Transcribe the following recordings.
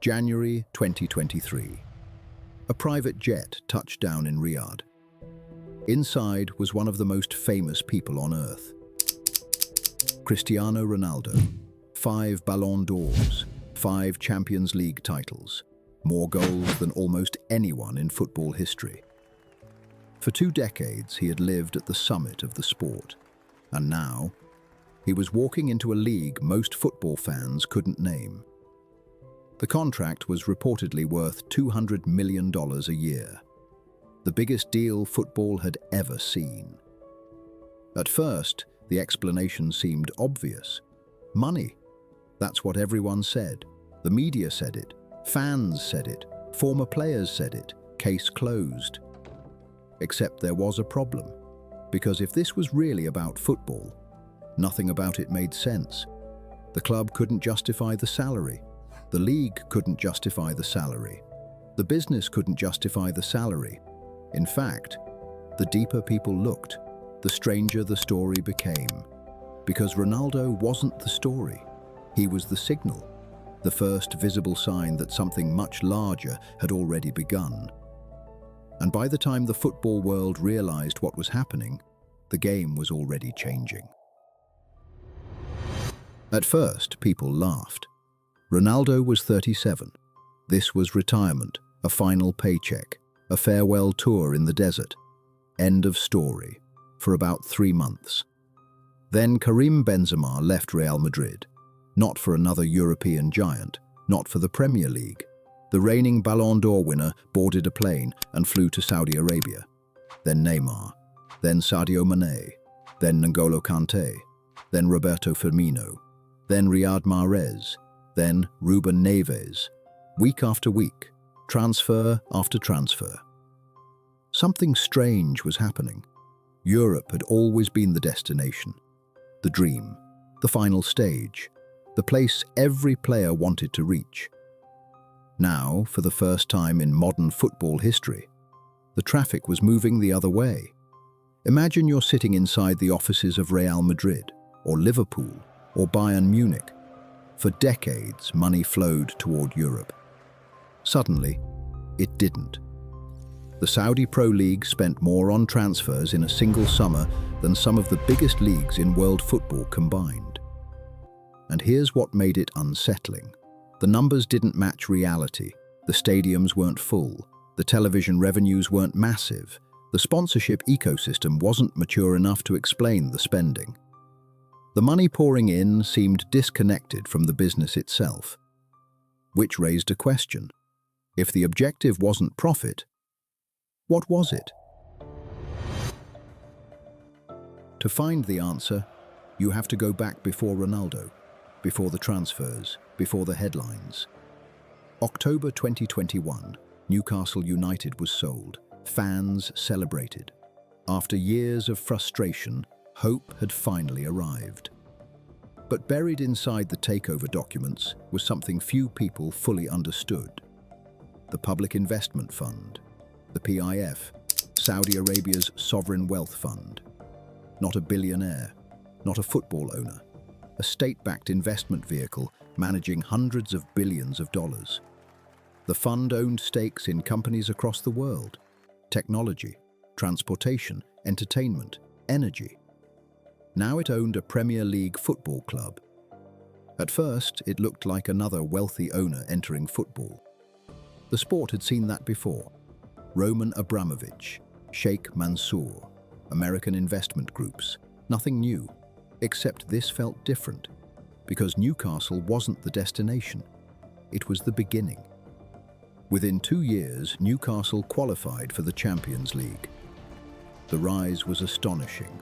January 2023. A private jet touched down in Riyadh. Inside was one of the most famous people on earth. Cristiano Ronaldo. 5 Ballon d'Ors, 5 Champions League titles, more goals than almost anyone in football history. For 2 decades, he had lived at the summit of the sport, and now he was walking into a league most football fans couldn't name. The contract was reportedly worth $200 million a year, the biggest deal football had ever seen. At first, the explanation seemed obvious. Money. That's what everyone said. The media said it, fans said it, former players said it, case closed. Except there was a problem, because if this was really about football, nothing about it made sense. The club couldn't justify the salary. The league couldn't justify the salary. The business couldn't justify the salary. In fact, the deeper people looked, the stranger the story became. Because Ronaldo wasn't the story. He was the signal, the first visible sign that something much larger had already begun. And by the time the football world realized what was happening, the game was already changing. At first, people laughed. Ronaldo was 37. This was retirement, a final paycheck, a farewell tour in the desert. End of story, for about 3 months. Then Karim Benzema left Real Madrid, not for another European giant, not for the Premier League. The reigning Ballon d'Or winner boarded a plane and flew to Saudi Arabia. Then Neymar, then Sadio Mane, then N'Golo Kante, then Roberto Firmino, then Riyad Mahrez, then Ruben Neves. Week after week, transfer after transfer. Something strange was happening. Europe had always been the destination, the dream, the final stage, the place every player wanted to reach. Now, for the first time in modern football history, the traffic was moving the other way. Imagine you're sitting inside the offices of Real Madrid, or Liverpool, or Bayern Munich. For decades, money flowed toward Europe. Suddenly, it didn't. The Saudi Pro League spent more on transfers in a single summer than some of the biggest leagues in world football combined. And here's what made it unsettling. The numbers didn't match reality. The stadiums weren't full. The television revenues weren't massive. The sponsorship ecosystem wasn't mature enough to explain the spending. The money pouring in seemed disconnected from the business itself, which raised a question. If the objective wasn't profit, what was it? To find the answer, you have to go back before Ronaldo, before the transfers, before the headlines. October 2021, Newcastle United was sold. Fans celebrated. After years of frustration, hope had finally arrived. But buried inside the takeover documents was something few people fully understood. The Public Investment Fund, the PIF, Saudi Arabia's sovereign wealth fund. Not a billionaire, not a football owner, a state-backed investment vehicle managing hundreds of billions of dollars. The fund owned stakes in companies across the world: technology, transportation, entertainment, energy. Now it owned a Premier League football club. At first, it looked like another wealthy owner entering football. The sport had seen that before. Roman Abramovich, Sheikh Mansour, American investment groups. Nothing new, except this felt different, because Newcastle wasn't the destination. It was the beginning. Within 2 years, Newcastle qualified for the Champions League. The rise was astonishing.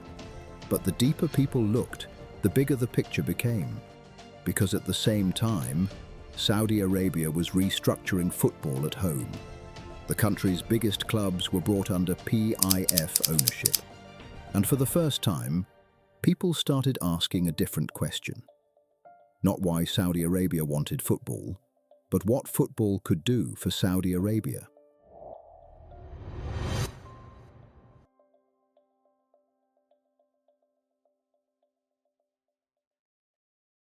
But the deeper people looked, the bigger the picture became. Because at the same time, Saudi Arabia was restructuring football at home. The country's biggest clubs were brought under PIF ownership. And for the first time, people started asking a different question. Not why Saudi Arabia wanted football, but what football could do for Saudi Arabia.